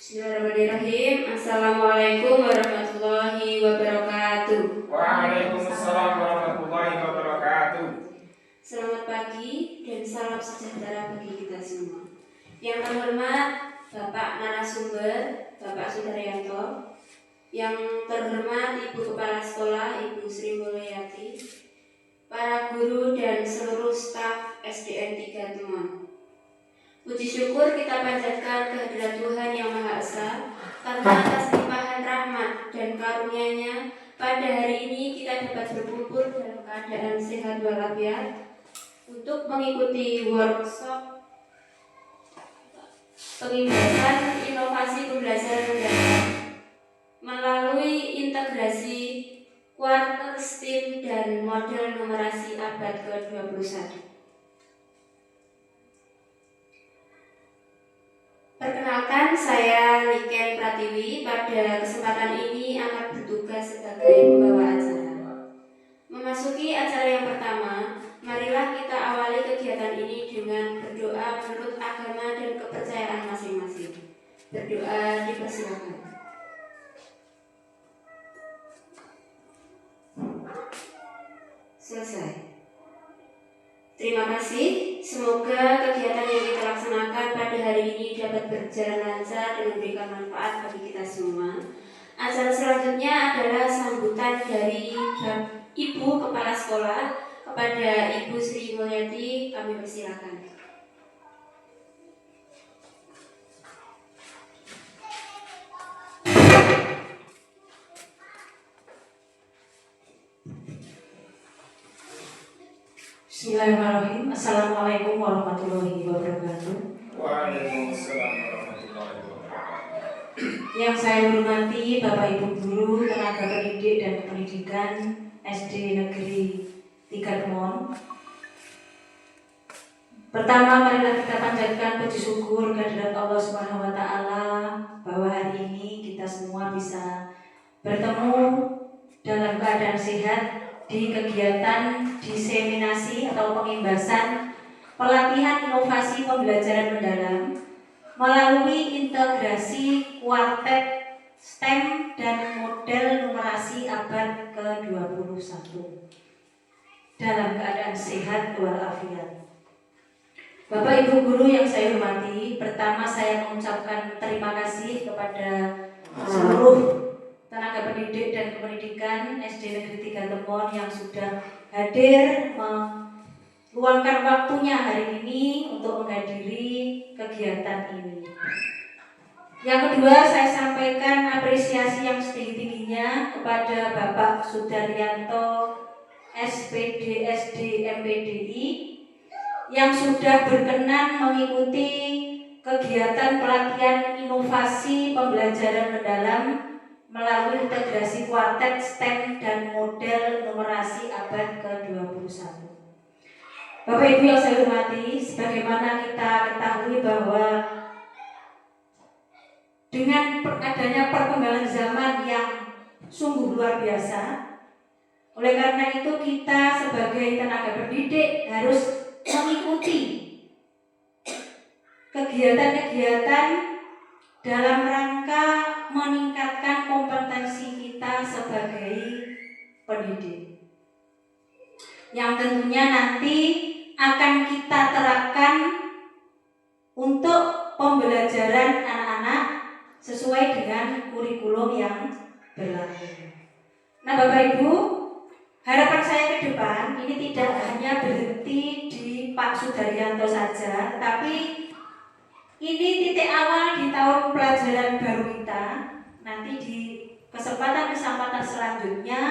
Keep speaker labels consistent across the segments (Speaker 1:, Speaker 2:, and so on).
Speaker 1: Bismillahirrahmanirrahim. Assalamualaikum warahmatullahi wabarakatuh.
Speaker 2: Waalaikumsalam warahmatullahi wabarakatuh.
Speaker 1: Selamat pagi dan salam sejahtera bagi kita semua. Yang terhormat Bapak narasumber, Bapak Sudaryanto. Yang terhormat Ibu Kepala Sekolah, Ibu Sri Mulyati, para guru dan seluruh staf SDN 3 Temon. Puji syukur kita panjatkan kehadirat Tuhan Yang Maha Esa karena atas limpahan rahmat dan karunia-Nya pada hari ini kita dapat berkumpul dalam keadaan sehat walafiat untuk mengikuti workshop pengembangan inovasi pembelajaran mendalam melalui integrasi kuarter STEAM dan model numerasi abad ke-21. Perkenalkan, saya Niken Pratiwi. Pada kesempatan ini akan bertugas sebagai pembawa acara. Memasuki acara yang pertama, marilah kita awali kegiatan ini dengan berdoa menurut agama dan kepercayaan masing-masing. Berdoa dipersilakan. Selesai. Terima kasih. Semoga kegiatan yang kita laksanakan pada hari ini dapat berjalan lancar dan memberikan manfaat bagi kita semua. Acara selanjutnya adalah sambutan dari Ibu Kepala Sekolah kepada Ibu Sri Mulyati. Kami persilakan.
Speaker 3: Bismillahirrahmanirrahim. Assalamualaikum warahmatullahi wabarakatuh.
Speaker 2: Waalaikumsalam warahmatullahi wabarakatuh.
Speaker 3: Yang saya hormati Bapak Ibu Guru, tenaga pendidik dan pendidikan SD Negeri 3 Temon. Pertama, marilah kita panjatkan puji syukur kehadirat Allah Subhanahu wa taala bahwa hari ini kita semua bisa bertemu dalam keadaan sehat di kegiatan diseminasi atau pengimbasan pelatihan inovasi pembelajaran mendalam melalui integrasi kuartet STEM dan model numerasi abad ke-21 dalam keadaan sehat walafiat. Bapak Ibu Guru yang saya hormati, pertama saya mengucapkan terima kasih kepada seluruh tenaga pendidik dan kependidikan SD Negeri 3 Temon yang sudah hadir meluangkan waktunya hari ini untuk menghadiri kegiatan ini. Yang kedua, saya sampaikan apresiasi yang setinggi-tingginya kepada Bapak Sudaryanto SPD SD MPDI yang sudah berkenan mengikuti kegiatan pelatihan inovasi pembelajaran mendalam melalui integrasi kuartet STEM dan model numerasi abad ke-21. Bapak Ibu yang saya hormati, sebagaimana kita ketahui bahwa dengan adanya perkembangan zaman yang sungguh luar biasa, oleh karena itu kita sebagai tenaga pendidik harus mengikuti kegiatan-kegiatan dalam rangka meningkatkan kompetensi kita sebagai pendidik yang tentunya nanti akan kita terapkan untuk pembelajaran anak-anak sesuai dengan kurikulum yang berlaku. Nah Bapak Ibu, harapan saya ke depan ini tidak hanya berhenti di Pak Sudaryanto saja, tapi ini titik awal di tahun pelajaran baru kita. Nanti di kesempatan-kesempatan selanjutnya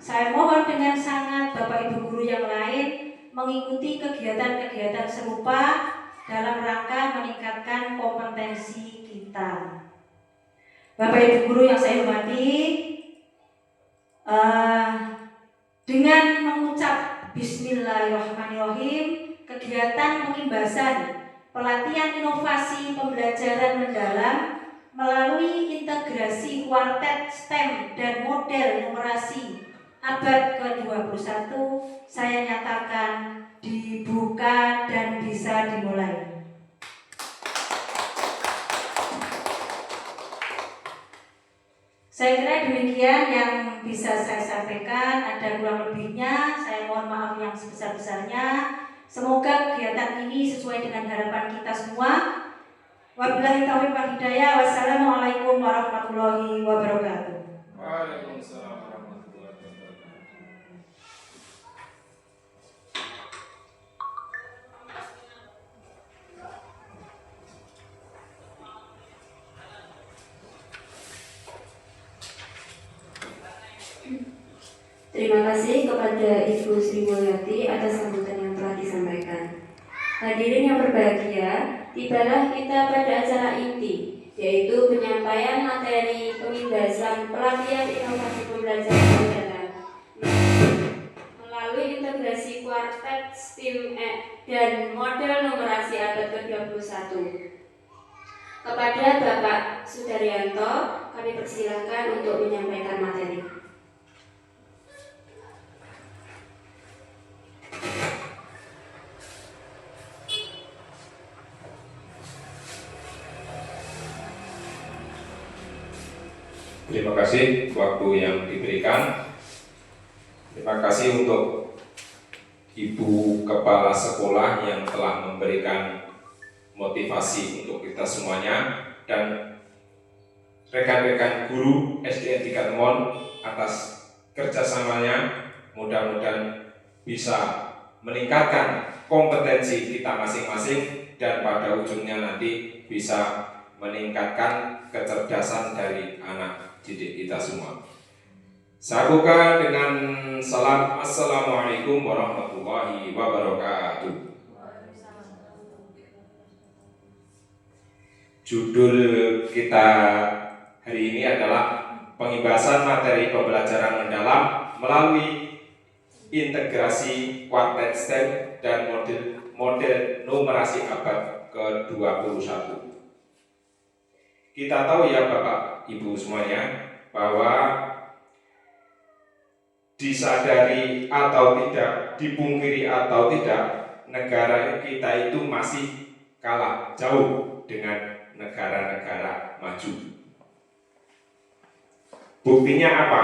Speaker 3: saya mohon dengan sangat Bapak Ibu Guru yang lain mengikuti kegiatan-kegiatan serupa dalam rangka meningkatkan kompetensi kita. Bapak Ibu Guru yang saya hormati, dengan mengucap Bismillahirrahmanirrahim, kegiatan pengimbasan pelatihan inovasi pembelajaran mendalam melalui integrasi kuartet STEM dan model numerasi abad ke-21 saya nyatakan dibuka dan bisa dimulai. Saya kira demikian yang bisa saya sampaikan. Ada kurang lebihnya, saya mohon maaf yang sebesar-besarnya. Semoga kegiatan ini sesuai dengan harapan kita semua. Wabillahi taufiq wal hidayah. Wassalamualaikum warahmatullahi wabarakatuh.
Speaker 2: Waalaikumsalam warahmatullahi wabarakatuh.
Speaker 1: Terima kasih kepada Ibu Sri Mulyati atas sambutan yang telah disampaikan. Hadirin yang berbahagia, tibalah kita pada acara inti, yaitu penyampaian materi pemimbasan pelatihan inovasi pembelajaran modern melalui integrasi kuartet STEAM dan model numerasi abad ke-21. Kepada Bapak Sudaryanto, kami persilakan untuk menyampaikan materi.
Speaker 2: Terima kasih waktu yang diberikan. Terima kasih untuk Ibu Kepala Sekolah yang telah memberikan motivasi untuk kita semuanya, dan rekan-rekan guru SDN 3 Temon atas kerjasamanya. Mudah-mudahan bisa meningkatkan kompetensi kita masing-masing dan pada ujungnya nanti bisa meningkatkan kecerdasan dari anak didik kita semua. Saya buka dengan salam Assalamualaikum warahmatullahi wabarakatuh. Judul kita hari ini adalah pembahasan materi pembelajaran mendalam melalui integrasi kuartet STEM dan model numerasi abad ke-21. Kita tahu ya Bapak Ibu semuanya bahwa disadari atau tidak, dipungkiri atau tidak, negara kita itu masih kalah jauh dengan negara-negara maju. Buktinya apa?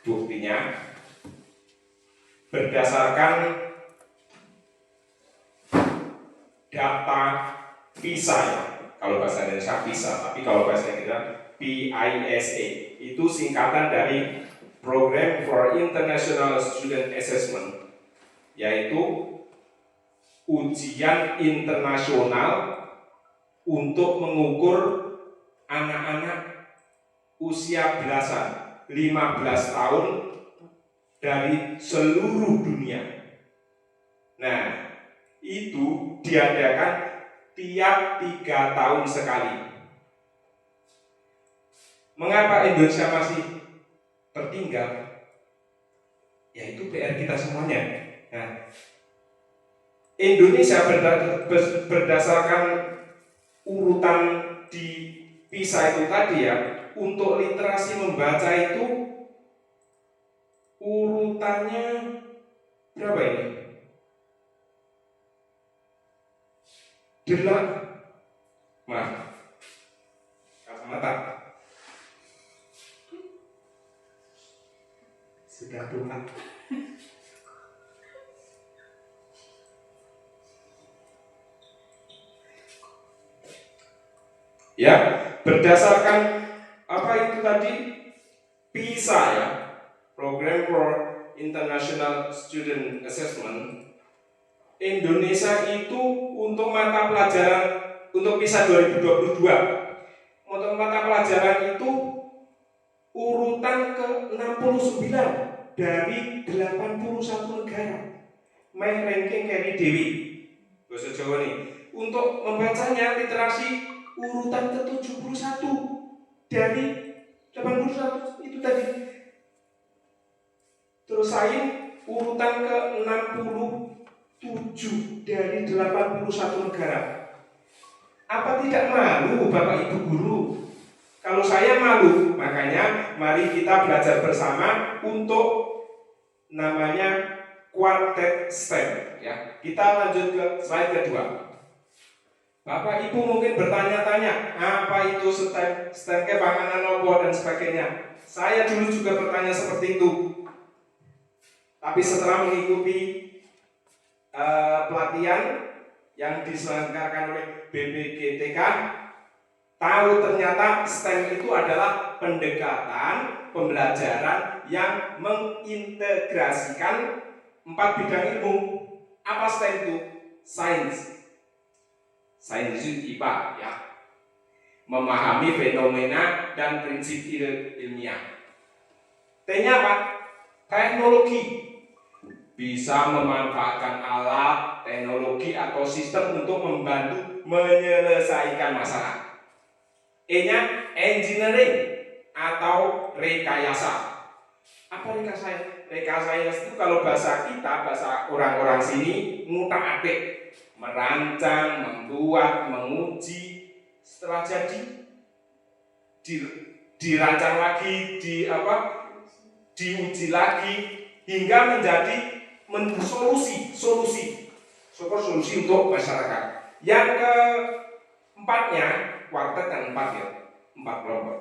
Speaker 2: Buktinya berdasarkan data PISA ya. Kalau bahasa Indonesia PISA, tapi kalau bahasa Inggris PISA, itu singkatan dari Program for International Student Assessment, yaitu ujian internasional untuk mengukur anak-anak usia belasan, 15 tahun dari seluruh dunia. Nah, itu diadakan tiap 3 tahun sekali. Mengapa Indonesia masih tertinggal? Ya itu PR kita semuanya. Nah, Indonesia berdasarkan urutan di PISA itu tadi ya, untuk literasi membaca itu urutannya berapa ini? Kacamata sudah tua. Ya, berdasarkan apa itu tadi? PISA ya, Program for International Student Assessment. Indonesia itu untuk mata pelajaran untuk PISA 2022, untuk mata pelajaran itu urutan ke-69 dari 81 negara. Main ranking keri dewi bahasa Jawa nih. Untuk membacanya literasi urutan ke-71 dari 81 itu tadi. Terus sains urutan ke-67 dari 81 negara. Apa tidak malu Bapak Ibu guru? Kalau saya malu, makanya mari kita belajar bersama untuk namanya kuartet STEM ya. Kita lanjut ke slide kedua. Bapak Ibu mungkin bertanya-tanya, apa itu STEM panganan nopo dan sebagainya. Saya dulu juga bertanya seperti itu. Tapi setelah mengikuti pelatihan yang diselenggarakan oleh BPGTK, tahu ternyata STEM itu adalah pendekatan pembelajaran yang mengintegrasikan 4 bidang ilmu. Apa STEM itu? Sains itu IPA ya. Memahami fenomena dan prinsip ilmiah. T-nya apa? Teknologi. Bisa memanfaatkan alat, teknologi atau sistem untuk membantu menyelesaikan masalah. E-nya engineering atau rekayasa. Apa rekayasa? Rekayasa itu kalau bahasa kita, bahasa orang-orang sini, ngutak-atik, merancang, membuat, menguji, setelah jadi dirancang lagi, diuji lagi hingga menjadi solusi untuk masyarakat. Yang keempatnya, kuartet kan 4 ya, 4 kelompok.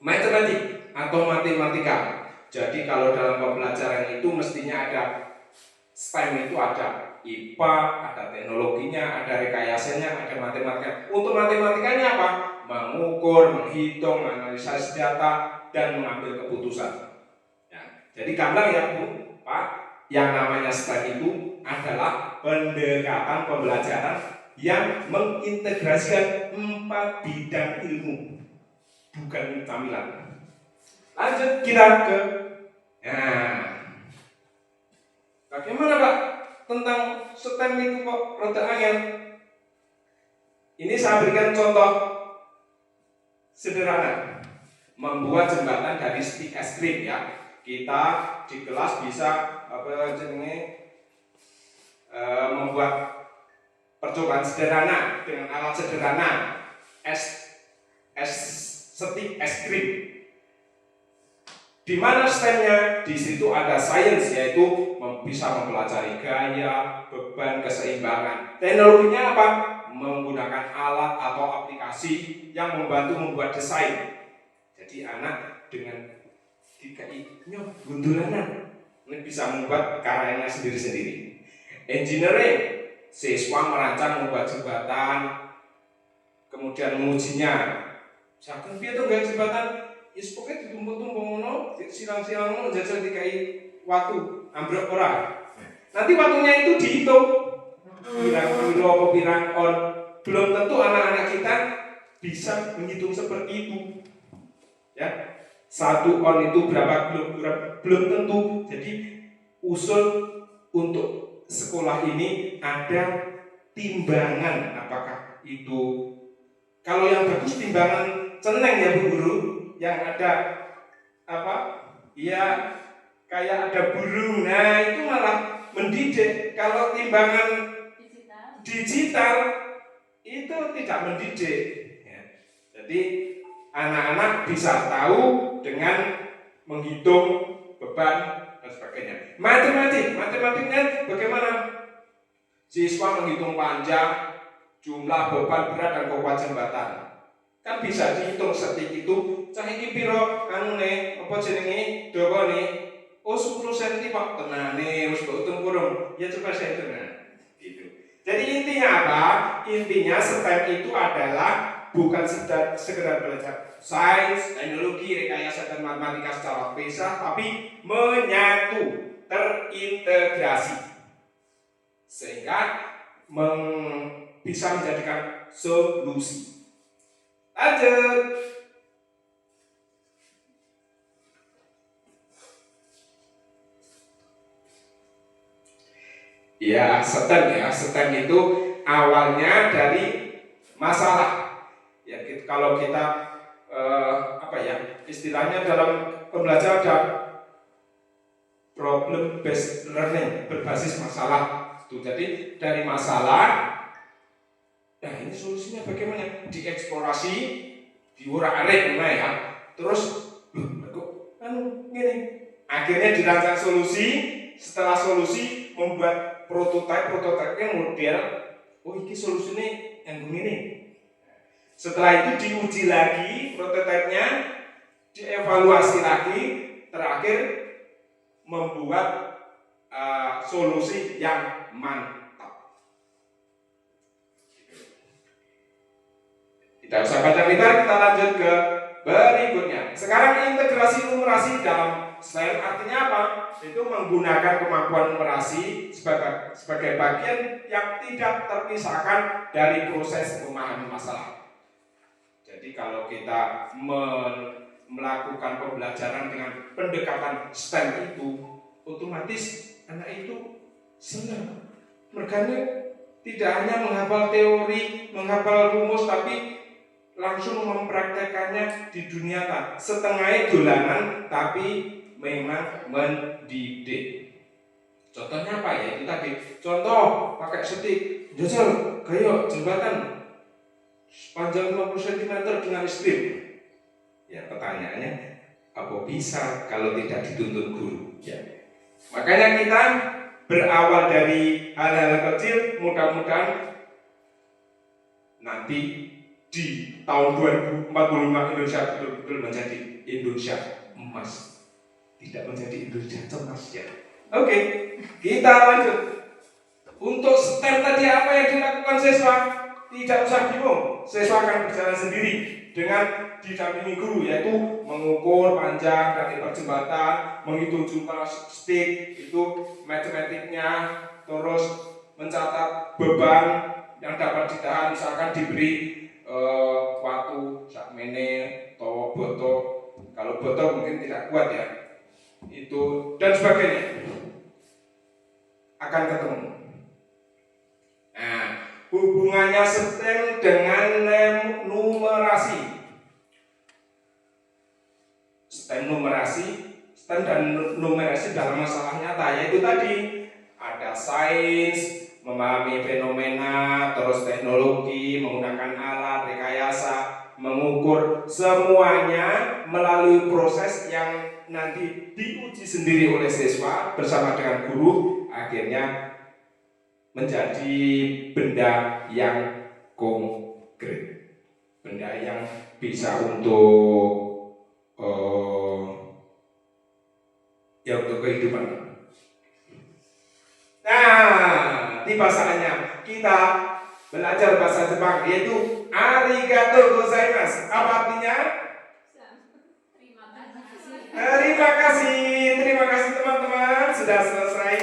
Speaker 2: Matematik atau matematika. Jadi kalau dalam pembelajaran itu mestinya ada STEM, itu ada IPA, ada teknologinya, ada rekayasanya, ada matematika. Untuk matematikanya apa? Mengukur, menghitung, menganalisis data, dan mengambil keputusan. Ya. Jadi gamblang ya Bu, Pak, yang namanya STEM itu adalah pendekatan pembelajaran yang mengintegrasikan 4 bidang ilmu, bukan camilan. Lanjut kita ke, bagaimana Pak tentang STEM itu kok rada angel? Ini saya berikan contoh sederhana, membuat jembatan dari stik es krim ya. Kita di kelas bisa membuat percobaan sederhana dengan alat sederhana, stik es krim. Di mana STEM-nya? Di situ ada sains, yaitu bisa mempelajari gaya, beban, keseimbangan. Teknologinya apa? Menggunakan alat atau aplikasi yang membantu membuat desain. Jadi anak dengan dikainya gundulanan ini bisa membuat karyanya sendiri-sendiri. Engineering, siswa merancang membuat jembatan, kemudian mengujinya. Siapa piye to gawe jembatan? Yes, pokoknya ditumpuk-tumpuk ngono, silang-silang ngono jajal dikai watu, ambruk ora. Nanti watunya itu dihitung. Pirang-piro apa pirang on. Belum tentu anak-anak kita bisa menghitung seperti itu. Ya. 1 on itu berapa kilogram? Belum tentu. Jadi usul untuk sekolah ini ada timbangan, apakah itu kalau yang bagus timbangan ceneng ya Bu Guru, yang ada apa? Ya kayak ada burung. Nah, itu malah mendidik. Kalau timbangan digital itu tidak mendidik. Ya. Jadi anak-anak bisa tahu dengan menghitung beban dan sebagainya. Matematiknya bagaimana? Siswa menghitung panjang, jumlah beban berat dan bobot jembatan. Kan bisa dihitung setik itu. Cah iki piro anune apa jenenge dawane? Oh 10 cm Pak. Tenane wis mbok hitung kurung. Ya coba saya hitung. Gitu. Jadi intinya apa? Intinya STEM itu adalah bukan sekedar belajar sains, teknologi, rekayasa dan matematika secara pisah, tapi menyatu, terintegrasi. Sehingga bisa menjadikan solusi. Lanjut. Ya, STEM itu awalnya dari masalah. Ya, kalau kita istilahnya dalam pembelajaran ada problem based learning, berbasis masalah. Jadi dari masalah, nah ini solusinya bagaimana? Dieksplorasi, diurak-arik ya. Terus gini. Akhirnya dirancang solusi. Setelah solusi membuat prototipe model. Oh ini solusinya yang ini. Setelah itu diuji lagi prototipenya, dievaluasi lagi, terakhir membuat solusi yang mantap. Tidak usah baca lebar, kita lanjut ke berikutnya. Sekarang integrasi numerasi dalam slide artinya apa? Itu menggunakan kemampuan numerasi sebagai bagian yang tidak terpisahkan dari proses memahami masalah. Jadi kalau kita melakukan pembelajaran dengan pendekatan STEM itu, otomatis anak itu senang. Mereka tidak hanya menghafal teori, menghafal rumus, tapi langsung mempraktekannya di dunia nyata. Setengahnya dolanan, tapi memang mendidik. Contohnya apa ya? Itu tadi. Contoh pakai setik, jajal kayak jembatan panjang 50 cm dengan strip. Ya pertanyaannya, apa bisa kalau tidak dituntut guru? Ya. Makanya kita berawal dari hal-hal kecil, mudah-mudahan nanti di tahun 2045 Indonesia betul-betul menjadi Indonesia emas, tidak menjadi Indonesia cemas ya. Oke, kita lanjut. Untuk STEM tadi apa yang dilakukan siswa? Tidak usah bingung, siswa akan berjalan sendiri dengan didampingi guru, yaitu mengukur panjang dan lebar jembatan, menghitung jumlah stick, itu matematiknya, terus mencatat beban yang dapat ditahan, misalkan diberi waktu sakmene atau botol, kalau botol mungkin tidak kuat ya, itu dan sebagainya akan ketemu. Nah, hubungannya STEM dengan numerasi. STEM dan numerasi dalam masalah nyata, yaitu tadi ada sains, memahami fenomena, terus teknologi, menggunakan alat, rekayasa, mengukur, semuanya melalui proses yang nanti diuji sendiri oleh siswa bersama dengan guru, akhirnya menjadi benda yang konkret, benda yang bisa untuk untuk kehidupan. Nah, tiba saatnya kita belajar bahasa Jepang, yaitu arigatou gozaimasu. Apa artinya? Terima kasih teman-teman, sudah selesai.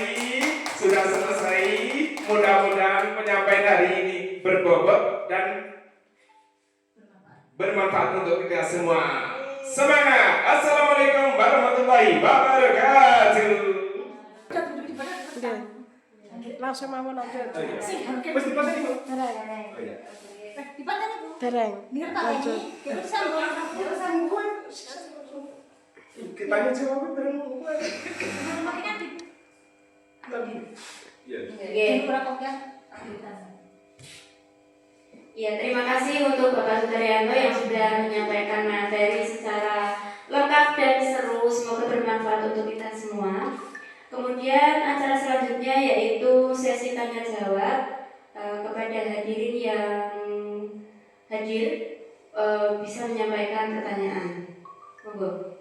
Speaker 2: Mudah-mudahan penyampaian hari ini berbobot dan bermanfaat untuk kita semua. Semangat! Assalamualaikum warahmatullahi wabarakatuh.
Speaker 4: Langsung mau lanjut.
Speaker 2: Mesti pasang itu.
Speaker 4: Tereng. Lanjut.
Speaker 2: Kita tanya jawab terus.
Speaker 1: Ya, terima kasih untuk Bapak Sudaryanto yang sudah menyampaikan materi secara lengkap dan seru. Semoga bermanfaat untuk kita semua. Kemudian acara selanjutnya yaitu sesi tanya jawab. Kepada hadirin yang hadir bisa menyampaikan pertanyaan. Monggo.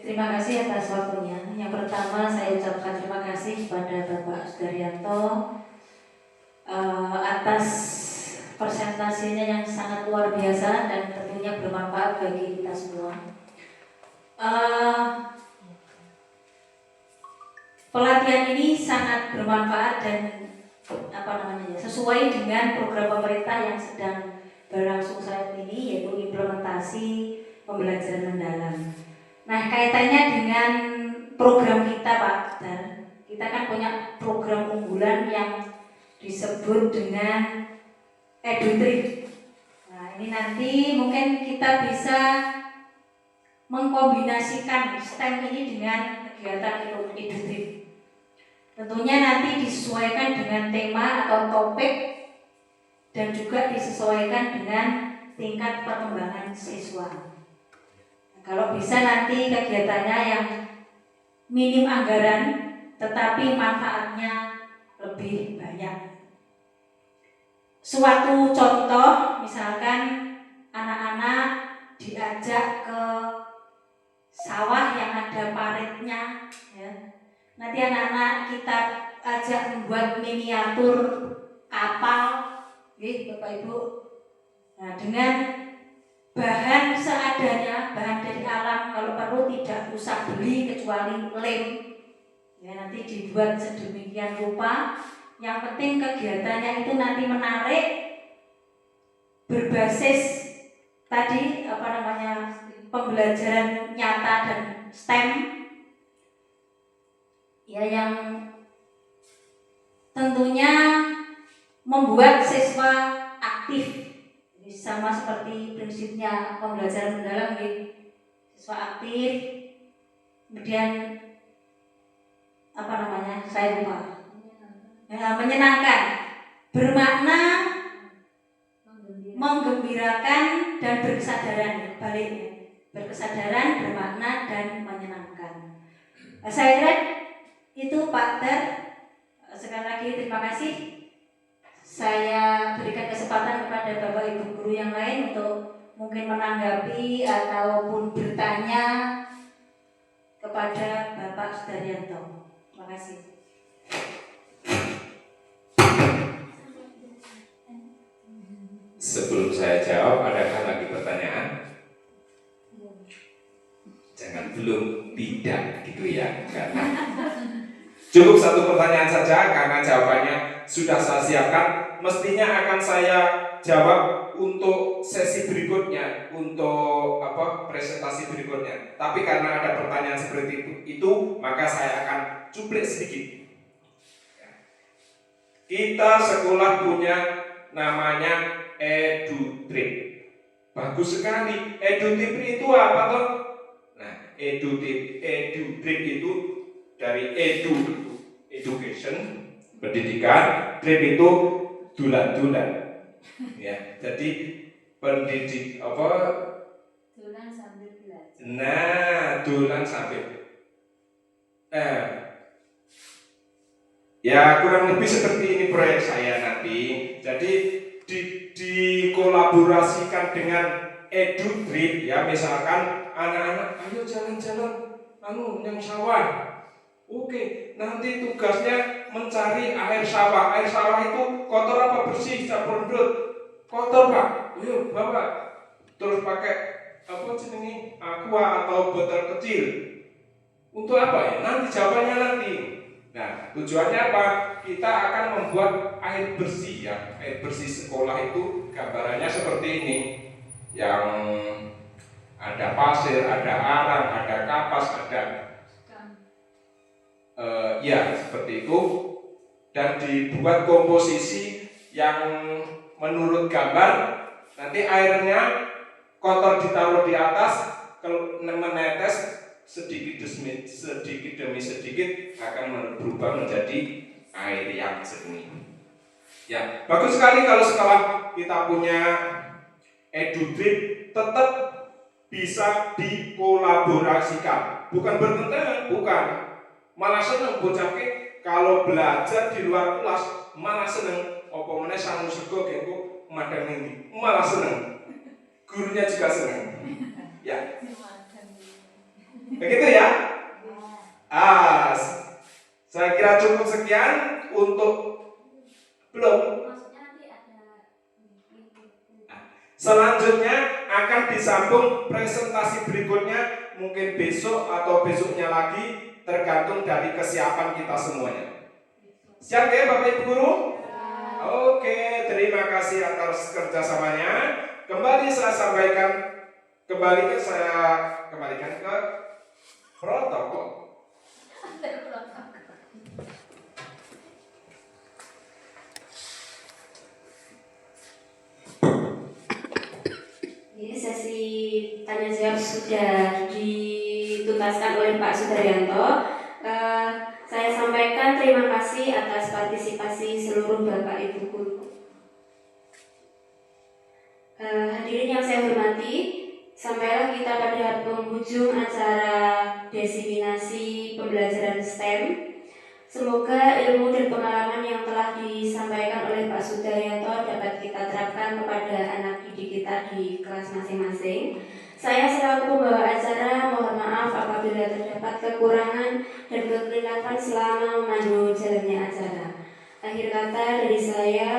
Speaker 3: Terima kasih atas waktunya. Yang pertama saya ucapkan terima kasih kepada Bapak Sudaryanto atas presentasinya yang sangat luar biasa dan tentunya bermanfaat bagi kita semua. Pelatihan ini sangat bermanfaat dan sesuai dengan program pemerintah yang sedang berlangsung saat ini, yaitu implementasi pembelajaran mendalam. Nah, kaitannya dengan program kita, Pak Dar, kita kan punya program unggulan yang disebut dengan EduTrip. Nah, ini nanti mungkin kita bisa mengkombinasikan STEM ini dengan kegiatan EduTrip. Tentunya nanti disesuaikan dengan tema atau topik dan juga disesuaikan dengan tingkat perkembangan siswa. Kalau bisa nanti kegiatannya yang minim anggaran tetapi manfaatnya lebih banyak. Suatu contoh, misalkan anak-anak diajak ke sawah yang ada paritnya, ya. Nanti anak-anak kita ajak membuat miniatur kapal, Bapak Ibu. Nah, dengan bahan seadanya, bahan dari alam, kalau perlu tidak usah beli kecuali lem. Ya, nanti dibuat sedemikian rupa. Yang penting kegiatannya itu nanti menarik, berbasis tadi pembelajaran nyata dan STEM. Ya, yang tentunya membuat siswa aktif. Jadi sama seperti prinsipnya pembelajaran mendalam, siswa aktif, kemudian saya lupa. Ya, menyenangkan, bermakna, menggembirakan dan berkesadaran, baliknya. Berkesadaran, bermakna dan menyenangkan. Saya kira itu Pak Ter. Sekali lagi terima kasih. Saya berikan kesempatan kepada Bapak Ibu guru yang lain untuk mungkin menanggapi ataupun bertanya kepada Bapak Sudaryanto. Terima kasih.
Speaker 2: Sebelum saya jawab, adakah lagi pertanyaan? Jangan belum, tidak gitu ya, karena cukup satu pertanyaan saja karena jawabannya sudah saya siapkan. Mestinya akan saya jawab untuk sesi berikutnya, untuk presentasi berikutnya. Tapi karena ada pertanyaan seperti itu maka saya akan cuplik sedikit. Kita sekolah punya namanya EduTrip. Bagus sekali. EduTrip itu apa toh? Nah, EduTrip itu dari education, pendidikan, trip itu dulan-dulan. Ya, jadi pendidik
Speaker 3: Dulan sambil belajar.
Speaker 2: Nah, dulan sambil ya kurang lebih seperti ini proyek saya nanti. Jadi dikolaborasikan dengan EduTrip, ya, misalkan anak-anak ayo jalan-jalan yang sawah. Oke, nanti tugasnya mencari air sawah. Air sawah itu kotor apa bersih? Campur ndut. Kotor, Pak. Ayo bawa. Terus pakai aqua atau botol kecil. Untuk apa ya? Nanti jawabannya nanti. Nah, tujuannya apa? Kita akan membuat air bersih, ya. Air bersih sekolah itu gambarannya seperti ini. Yang ada pasir, ada arang, ada kapas, ada ya seperti itu. Dan dibuat komposisi yang menurut gambar. Nanti airnya kotor ditaruh di atas, kalau menetes sedikit demi sedikit akan berubah menjadi air yang jernih. Ya, bagus sekali kalau setelah kita punya EduTrip tetap bisa dikolaborasikan, bukan bertentangan, bukan. Malah seneng bocah kalau belajar di luar kelas, malah seneng. Apa meneh sangu sego kengko madang ini, malah seneng. Gurunya juga seneng. Ya. Begitu ya? Saya kira cukup sekian untuk belum. Selanjutnya akan disambung presentasi berikutnya, mungkin besok atau besoknya lagi, tergantung dari kesiapan kita semuanya. Siap ya Bapak Ibu Guru? Oke, terima kasih atas kerjasamanya. Kembali saya kembalikan ke protokol.
Speaker 1: Ini sesi tanya jawab sudah dituntaskan oleh Pak Sudaryanto. Saya sampaikan terima kasih atas partisipasi seluruh Bapak Ibu Guru. Hadirin yang saya hormati, sampailah kita pada pada penghujung acara diseminasi pembelajaran STEM. Semoga ilmu dan pengalaman yang telah disampaikan oleh Pak Sudaryanto dapat kita terapkan kepada anak didik kita di kelas masing-masing. Saya selaku pembawa acara mohon maaf apabila terdapat kekurangan dan kekeliruan selama memandu jalannya acara. Akhir kata dari saya,